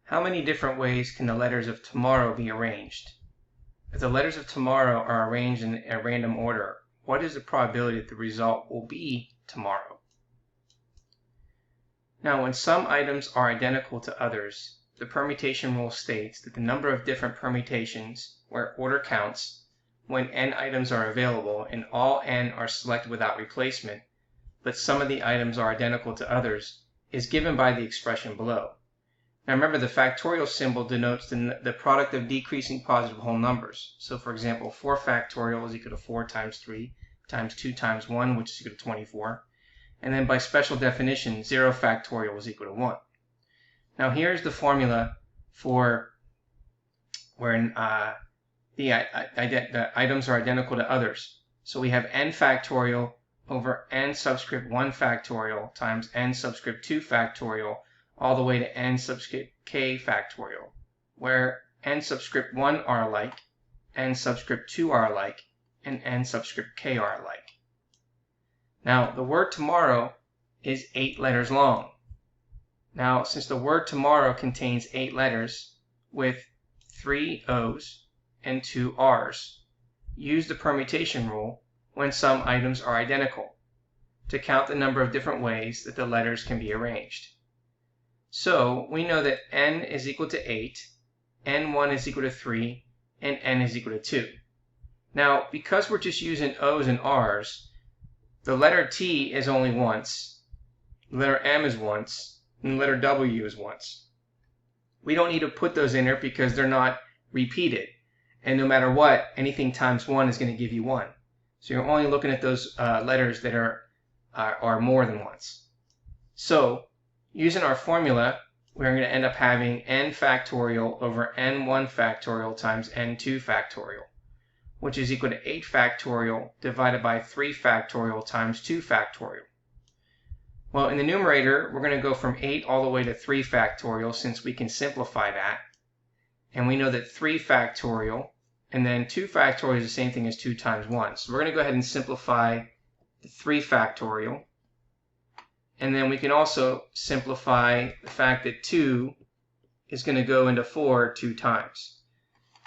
How many different ways can the letters of tomorrow be arranged? If the letters of tomorrow are arranged in a random order, what is the probability that the result will be tomorrow? Now, when some items are identical to others, the permutation rule states that the number of different permutations, where order counts, when n items are available and all n are selected without replacement, but some of the items are identical to others, is given by the expression below. Now remember, the factorial symbol denotes the product of decreasing positive whole numbers. So for example, 4 factorial is equal to 4 times 3 times 2 times 1, which is equal to 24. And then by special definition, 0 factorial is equal to 1. Now here's the formula for where the items are identical to others. So we have n factorial over n subscript 1 factorial times n subscript 2 factorial all the way to n subscript k factorial, where n subscript 1 are alike, n subscript 2 are alike, and n subscript k are alike. Now, the word tomorrow is 8 letters long. Now, since the word tomorrow contains 8 letters with 3 O's and 2 R's, use the permutation rule when some items are identical to count the number of different ways that the letters can be arranged. So we know that n is equal to 8, n1 is equal to 3, and n is equal to 2. Now, because we're just using O's and R's, the letter T is only once, the letter M is once, and the letter W is once. We don't need to put those in there because they're not repeated. And no matter what, anything times 1 is going to give you 1. So you're only looking at those letters that are more than once. So, using our formula, we're going to end up having n factorial over n1 factorial times n2 factorial, which is equal to 8 factorial divided by 3 factorial times 2 factorial. Well, in the numerator, we're going to go from 8 all the way to 3 factorial since we can simplify that. And we know that 3 factorial and then 2 factorial is the same thing as 2 times 1. So we're going to go ahead and simplify the 3 factorial. And then we can also simplify the fact that 2 is going to go into 4 2 times.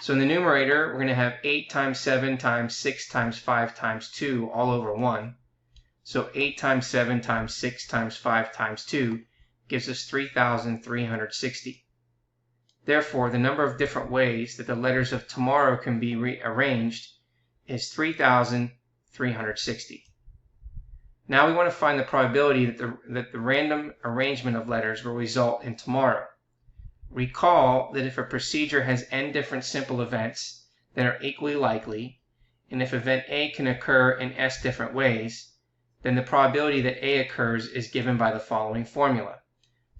So in the numerator, we're going to have 8 times 7 times 6 times 5 times 2 all over 1. So 8 times 7 times 6 times 5 times 2 gives us 3,360. Therefore, the number of different ways that the letters of tomorrow can be rearranged is 3,360. Now we want to find the probability that the random arrangement of letters will result in tomorrow. Recall that if a procedure has n different simple events that are equally likely, and if event A can occur in s different ways, then the probability that A occurs is given by the following formula.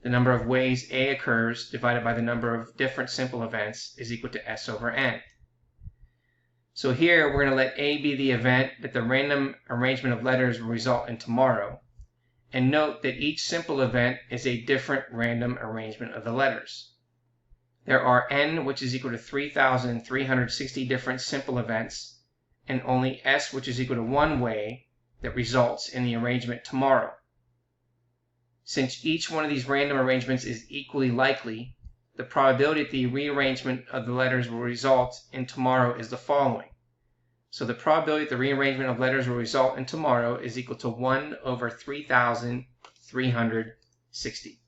The number of ways A occurs divided by the number of different simple events is equal to s over n. So here we're going to let A be the event that the random arrangement of letters will result in tomorrow. And note that each simple event is a different random arrangement of the letters. There are n, which is equal to 3,360 different simple events, and only s, which is equal to 1 way that results in the arrangement tomorrow. Since each one of these random arrangements is equally likely, the probability that the rearrangement of the letters will result in tomorrow is the following. So the probability that the rearrangement of letters will result in tomorrow is equal to 1 over 3,360.